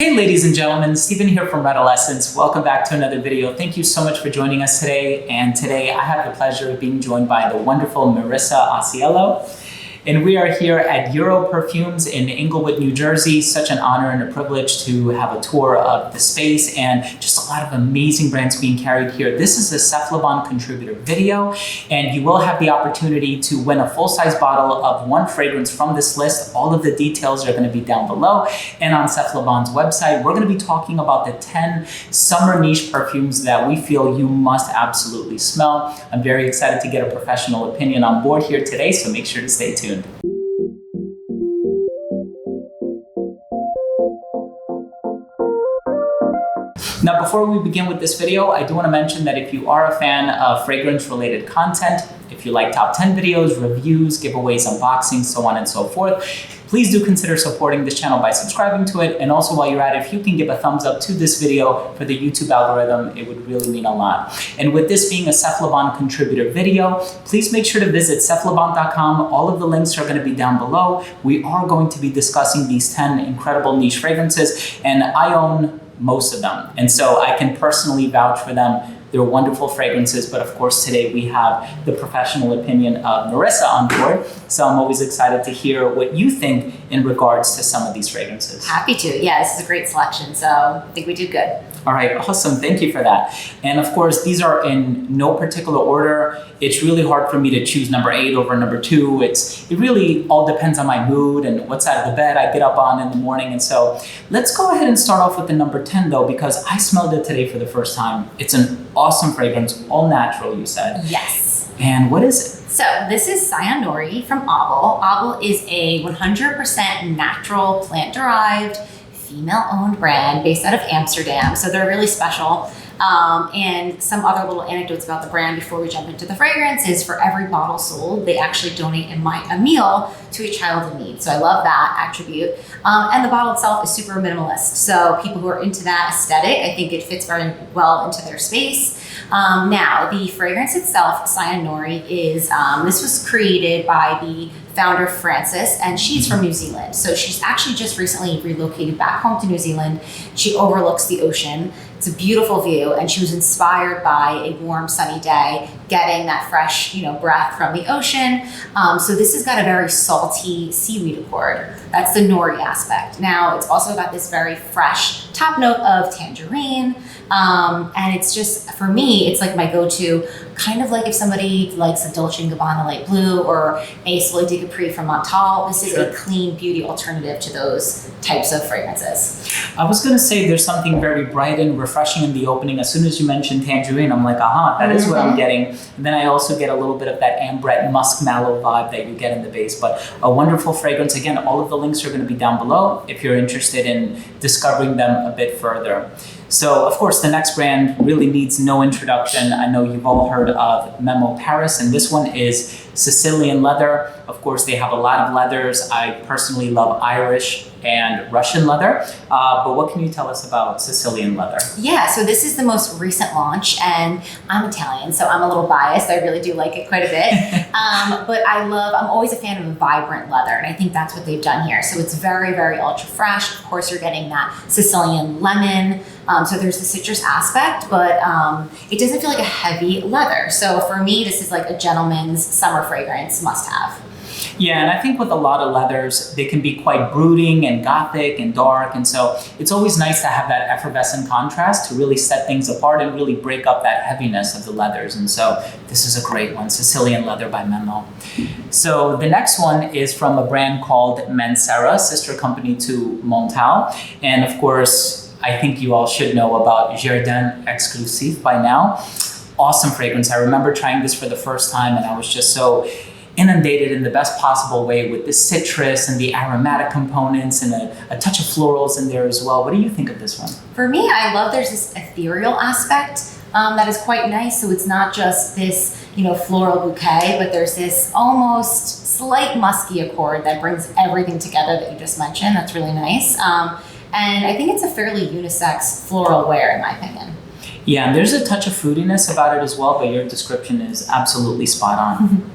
Hey ladies and gentlemen, Stephen here from Redolescence. Welcome back to another video. Thank you so much for joining us today. And today I have the pleasure of being joined by the wonderful Marisa Asiello. And we are here at Europerfumes in Englewood, New Jersey. Such an honor and a privilege to have a tour of the space and just a lot of amazing brands being carried here. This is a Cephalabon contributor video, and you will have the opportunity to win a full-size bottle of one fragrance from this list. All of the details are going to be down below and on Cephalabon's website. We're going to be talking about the 10 summer niche perfumes that we feel you must absolutely smell. I'm very excited to get a professional opinion on board here today, so make sure to stay tuned. Now, before we begin with this video, I do want to mention that if you are a fan of fragrance-related content, if you like top 10 videos, reviews, giveaways, unboxings, so on and so forth, please do consider supporting this channel by subscribing to it. And also while you're at it, if you can give a thumbs up to this video for the YouTube algorithm, it would really mean a lot. And with this being a Cephalabon contributor video, please make sure to visit cephalabon.com. All of the links are going to be down below. We are going to be discussing these 10 incredible niche fragrances, and I own most of them. And so I can personally vouch for them. They're wonderful fragrances, but of course today we have the professional opinion of Marisa on board. So I'm always excited to hear what you think in regards to some of these fragrances. Happy to. Yeah, this is a great selection. So I think we did good. All right, awesome. Thank you for that. And of course, these are in no particular order. It's really hard for me to choose number 8 over number 2. It really all depends on my mood and what side of the bed I get up on in the morning. And so let's go ahead and start off with the number 10 though, because I smelled it today for the first time. It's an awesome fragrance, all natural, you said. Yes. And what is it? So this is Sayonori from Aubal. Aubal is a 100% natural, plant-derived, female-owned brand based out of Amsterdam. So they're really special. And some other little anecdotes about the brand before we jump into the fragrance is for every bottle sold, they actually donate a meal to a child in need. So I love that attribute. And the bottle itself is super minimalist. So people who are into that aesthetic, I think it fits very well into their space. Now, the fragrance itself, Sayonori, is, this was created by the founder, Frances, and she's from New Zealand. So she's actually just recently relocated back home to New Zealand. She overlooks the ocean. It's a beautiful view, and she was inspired by a warm, sunny day, getting that fresh, breath from the ocean. So this has got a very salty seaweed accord. That's the nori aspect. Now, it's also got this very fresh top note of tangerine. And it's just, for me, it's like my go-to, kind of like if somebody likes a Dolce & Gabbana light blue or a Soleil de Capri from Montal, this is a clean beauty alternative to those types of fragrances. I was going to say there's something very bright and refreshing in the opening. As soon as you mentioned tangerine, I'm like, aha, that is what I'm getting. And then I also get a little bit of that ambrette musk mallow vibe that you get in the base. But a wonderful fragrance. Again, all of the links are going to be down below if you're interested in discovering them a bit further. So, of course, the next brand really needs no introduction. I know you've all heard of Memo Paris, and this one is Sicilian Leather. Of course, they have a lot of leathers. I personally love Irish and Russian leather. But what can you tell us about Sicilian Leather? Yeah, so this is the most recent launch, and I'm Italian, so I'm a little biased. I really do like it quite a bit. But I'm always a fan of a vibrant leather, and I think that's what they've done here. So it's very, very ultra fresh. Of course, you're getting that Sicilian lemon. So there's the citrus aspect, but it doesn't feel like a heavy leather. So for me, this is like a gentleman's summer fragrance must have. Yeah, and I think with a lot of leathers, they can be quite brooding and gothic and dark. And so it's always nice to have that effervescent contrast to really set things apart and really break up that heaviness of the leathers. And so this is a great one, Sicilian Leather by Memo. So the next one is from a brand called Mansera, sister company to Montal. And of course, I think you all should know about Jardin Exclusif by now. Awesome fragrance. I remember trying this for the first time, and I was just so inundated in the best possible way with the citrus and the aromatic components and a touch of florals in there as well. What do you think of this one? For me, I love there's this ethereal aspect that is quite nice. So it's not just this, floral bouquet, but there's this almost slight musky accord that brings everything together that you just mentioned. That's really nice. And I think it's a fairly unisex floral wear, in my opinion. Yeah, and there's a touch of fruitiness about it as well, but your description is absolutely spot on.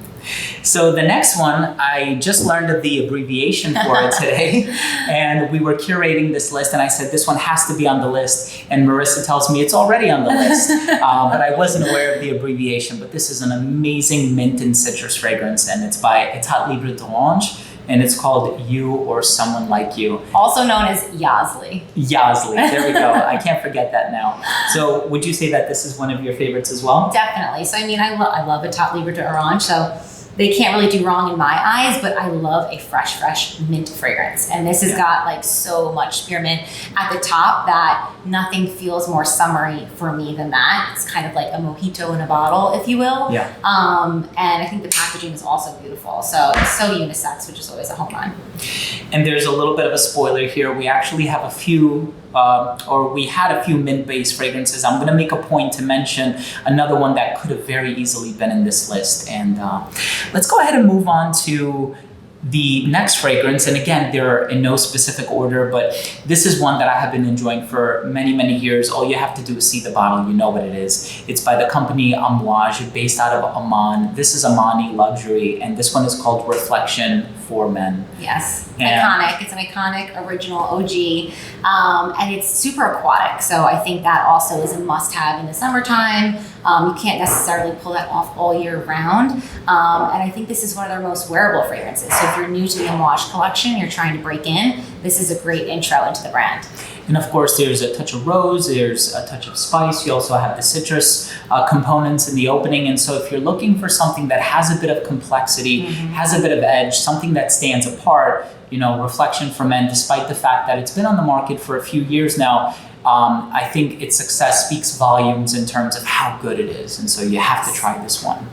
So the next one, I just learned of the abbreviation for it today, and we were curating this list, and I said, this one has to be on the list, and Marisa tells me it's already on the list, but I wasn't aware of the abbreviation. But this is an amazing mint and citrus fragrance, and it's by Etat Libre d'Orange, and it's called You or Someone Like You. Also known as Yazli. Yazli, there we go. I can't forget that now. So would you say that this is one of your favorites as well? Definitely. So I mean, I love Etat Libre d'Orange, so they can't really do wrong in my eyes, but I love a fresh mint fragrance. And this has got like so much spearmint at the top that nothing feels more summery for me than that. It's kind of like a mojito in a bottle, if you will. Yeah. And I think the packaging is also beautiful. So it's so unisex, which is always a home run. And there's a little bit of a spoiler here. We actually have a few we had a few mint-based fragrances. I'm gonna make a point to mention another one that could have very easily been in this list. And let's go ahead and move on to the next fragrance. And again, they're in no specific order, but this is one that I have been enjoying for many years. All you have to do is see the bottle, you know what it is. It's by the company Amouage, based out of Oman. This is Omani luxury, and this one is called Reflection for Men. Yes, And iconic. It's an iconic original OG, and it's super aquatic. So I think that also is a must-have in the summertime. You can't necessarily pull that off all year round. And I think this is one of their most wearable fragrances. So if you're new to the Amouage collection, you're trying to break in, this is a great intro into the brand. And of course, there's a touch of rose, there's a touch of spice. You also have the citrus components in the opening. And so if you're looking for something that has a bit of complexity, has a bit of edge, something that stands apart, you know, Reflection for Men, despite the fact that it's been on the market for a few years now, I think its success speaks volumes in terms of how good it is. And so you have to try this one.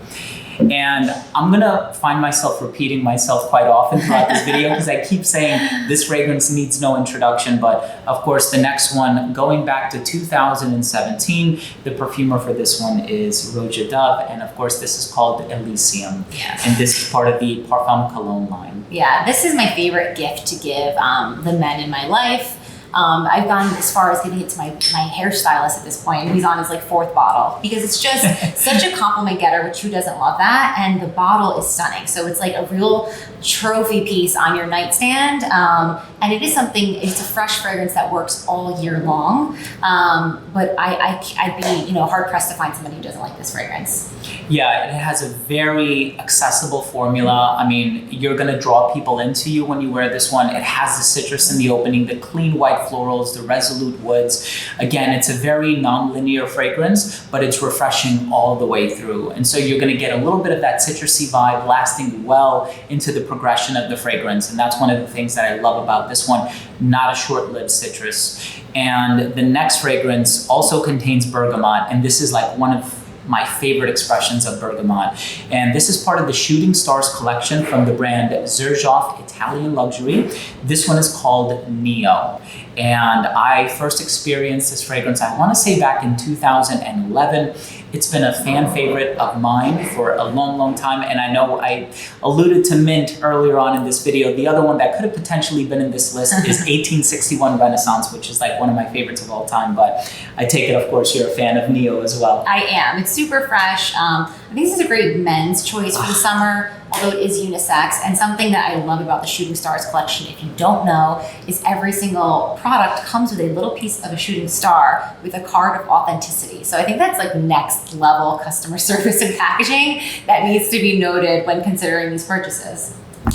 And I'm gonna find myself repeating myself quite often throughout this video because I keep saying this fragrance needs no introduction. But of course, the next one, going back to 2017, the perfumer for this one is Roja Dove. And of course, this is called Elysium. Yes. And this is part of the Parfum Cologne line. Yeah, this is my favorite gift to give the men in my life. I've gone as far as giving it to my hairstylist at this point. He's on his like fourth bottle because it's just such a compliment getter, which who doesn't love that? And the bottle is stunning. So it's like a real trophy piece on your nightstand. And it is something, it's a fresh fragrance that works all year long. But I'd be, you know, hard pressed to find somebody who doesn't like this fragrance. Yeah, it has a very accessible formula. I mean, you're gonna draw people into you when you wear this one. It has the citrus in the opening, the clean white florals, the resolute woods. Again, it's a very non-linear fragrance, but it's refreshing all the way through. And so you're gonna get a little bit of that citrusy vibe lasting well into the progression of the fragrance. And that's one of the things that I love about this one, not a short-lived citrus. And the next fragrance also contains bergamot, and this is like one of my favorite expressions of bergamot. And this is part of the Shooting Stars collection from the brand ZRGOFF Italian Luxury. This one is called Neo. And I first experienced this fragrance, I want to say back in 2011. It's been a fan favorite of mine for a long time. And I know I alluded to mint earlier on in this video. The other one that could have potentially been in this list is 1861 Renaissance, which is like one of my favorites of all time. But I take it, of course, you're a fan of Neo as well. I am. It's super fresh. I think this is a great men's choice for the summer, although it is unisex. And something that I love about the Shooting Stars collection, if you don't know, is every single product comes with a little piece of a shooting star with a card of authenticity. So I think that's like next level customer service and packaging that needs to be noted when considering these purchases.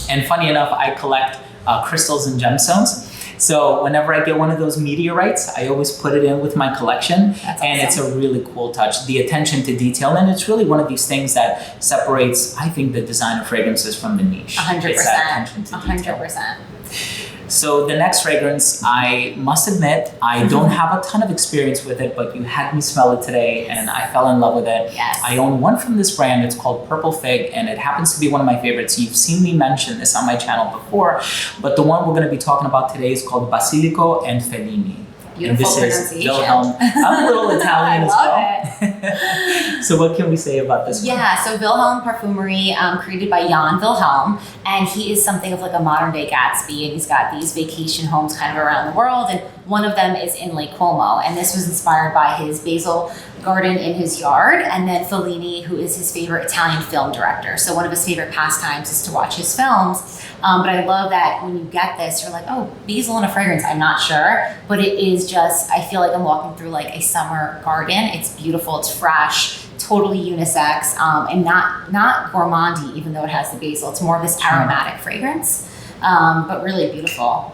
And funny enough, I collect crystals and gemstones. So whenever I get one of those meteorites, I always put it in with my collection. That's and awesome. It's a really cool touch. The attention to detail, and it's really one of these things that separates, I think, the designer fragrances from the niche. 100%. It's that attention to detail. 100%. So the next fragrance, I must admit, I don't have a ton of experience with it, but you had me smell it today and I fell in love with it. Yes. I own one from this brand. It's called Purple Fig, and it happens to be one of my favorites. You've seen me mention this on my channel before, but the one we're going to be talking about today is called Basilico Fini. Beautiful and this pronunciation. is Wilhelm. I'm a little Italian as well. I love it. So what can we say about this one? Yeah, so Wilhelm Parfumery, created by Jan Wilhelm, and he is something of like a modern day Gatsby, and he's got these vacation homes kind of around the world, and one of them is in Lake Como, and this was inspired by his basil garden in his yard, and then Fellini, who is his favorite Italian film director. So one of his favorite pastimes is to watch his films. But I love that when you get this, you're like, oh, basil in a fragrance, I'm not sure. But it is just, I feel like I'm walking through like a summer garden. It's beautiful, it's fresh, totally unisex, and not gourmandy, even though it has the basil. It's more of this aromatic fragrance, but really beautiful.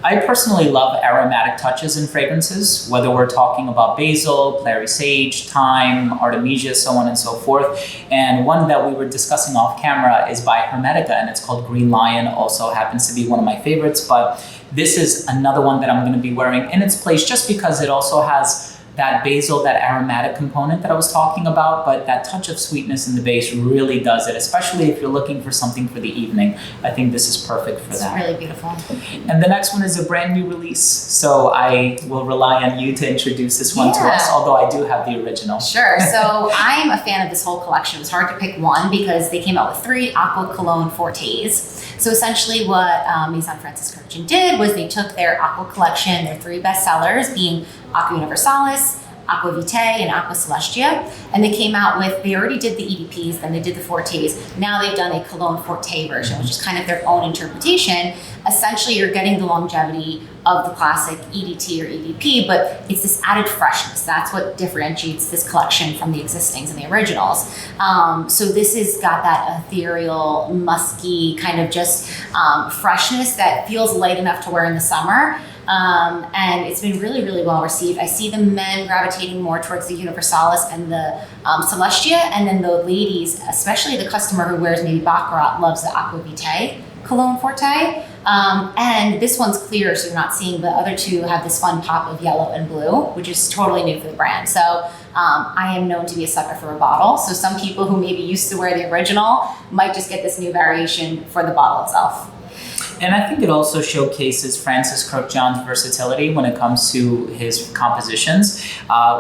I personally love aromatic touches in fragrances, whether we're talking about basil, clary sage, thyme, artemisia, so on and so forth. And one that we were discussing off camera is by Hermetica, and it's called Green Lion, also happens to be one of my favorites. But this is another one that I'm going to be wearing in its place just because it also has that basil, that aromatic component that I was talking about, but that touch of sweetness in the base really does it, especially if you're looking for something for the evening. I think this is perfect for that. It's really beautiful. And the next one is a brand new release, so I will rely on you to introduce this one to us, although I do have the original. Sure. So I'm a fan of this whole collection. It was hard to pick one because they came out with 3 Aqua Cologne Fortes. So essentially what Maison Francis Kurkdjian did was they took their Aqua collection, their 3 bestsellers being Aqua Universalis, Aqua Vitae, and Aqua Celestia, and they came out with, they already did the EDPs, then they did the Fortes. Now they've done a Cologne Forte version, which is kind of their own interpretation. Essentially, you're getting the longevity of the classic EDT or EDP, but it's this added freshness. That's what differentiates this collection from the existings and the originals. So this has got that ethereal, musky, kind of just freshness that feels light enough to wear in the summer. And it's been really, really well received. I see the men gravitating more towards the Universalis and the Celestia, and then the ladies, especially the customer who wears maybe Baccarat, loves the Aqua Vitae Cologne Forte. And this one's clear, so you're not seeing the other 2 have this fun pop of yellow and blue, which is totally new for the brand. So I am known to be a sucker for a bottle. So some people who maybe used to wear the original might just get this new variation for the bottle itself. And I think it also showcases Francis Kurkdjian's versatility when it comes to his compositions.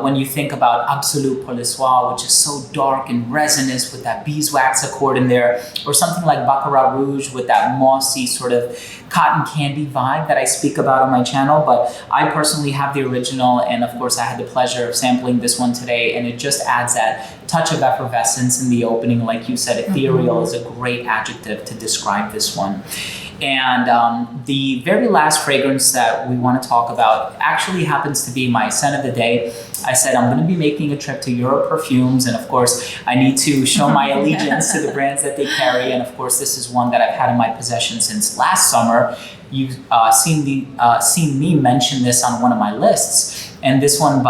When you think about Absolu pour le Soir, which is so dark and resinous with that beeswax accord in there, or something like Baccarat Rouge with that mossy sort of cotton candy vibe that I speak about on my channel. But I personally have the original, and of course I had the pleasure of sampling this one today, and it just adds that touch of effervescence in the opening. Like you said, ethereal is a great adjective to describe this one. And the very last fragrance that we want to talk about actually happens to be my scent of the day. I said I'm going to be making a trip to Europerfumes, and of course I need to show my allegiance to the brands that they carry, and of course this is one that I've had in my possession since last summer. You've seen me mention this on one of my lists, and this one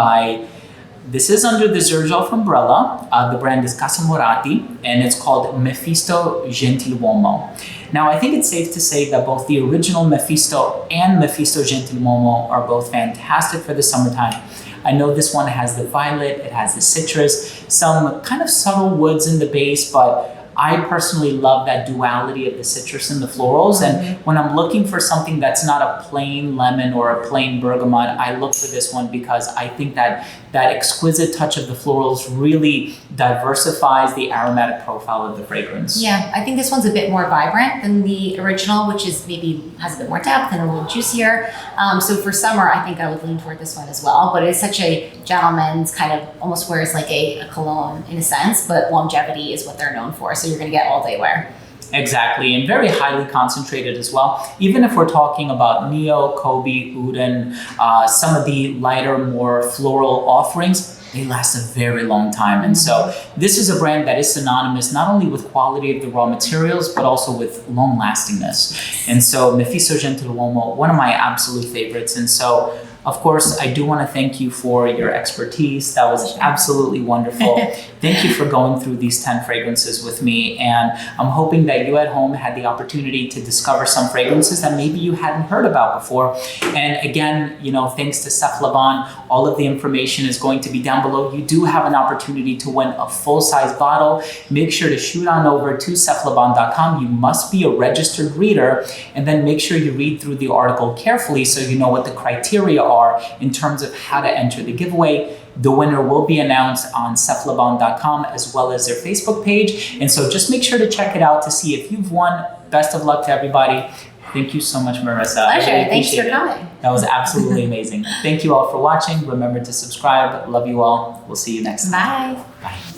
this is under the ZRGOFF umbrella. The brand is Casa Moratti, and it's called Mephisto Gentiluomo. Now, I think it's safe to say that both the original Mephisto and Mephisto Gentiluomo are both fantastic for the summertime. I know this one has the violet, it has the citrus, some kind of subtle woods in the base, but I personally love that duality of the citrus and the florals. And when I'm looking for something that's not a plain lemon or a plain bergamot, I look for this one because I think that that exquisite touch of the florals really diversifies the aromatic profile of the fragrance. Yeah, I think this one's a bit more vibrant than the original, which is maybe has a bit more depth and a little juicier. So for summer, I think I would lean toward this one as well. But it's such a gentleman's kind of almost wears like a cologne in a sense, but longevity is what they're known for. So you're going to get all day wear. Exactly, and very highly concentrated as well. Even if we're talking about Neo, Kobe, Uden, some of the lighter, more floral offerings, they last a very long time. And so this is a brand that is synonymous not only with quality of the raw materials, but also with long lastingness. And so Mephisto Gentiluomo, one of my absolute favorites. And so, of course, I do want to thank you for your expertise. That was absolutely wonderful. Thank you for going through these 10 fragrances with me. And I'm hoping that you at home had the opportunity to discover some fragrances that maybe you hadn't heard about before. And again, thanks to Seth Laban, all of the information is going to be down below. You do have an opportunity to win a full-size bottle. Make sure to shoot on over to SethLaban.com. You must be a registered reader, and then make sure you read through the article carefully so you know what the criteria are in terms of how to enter the giveaway. The winner will be announced on cephalabon.com as well as their Facebook page. And so just make sure to check it out to see if you've won. Best of luck to everybody. Thank you so much, Marisa. Pleasure. Really Thanks for it. coming. That was absolutely amazing. Thank you all for watching. Remember to subscribe. Love you all. We'll see you next time. Bye. Bye.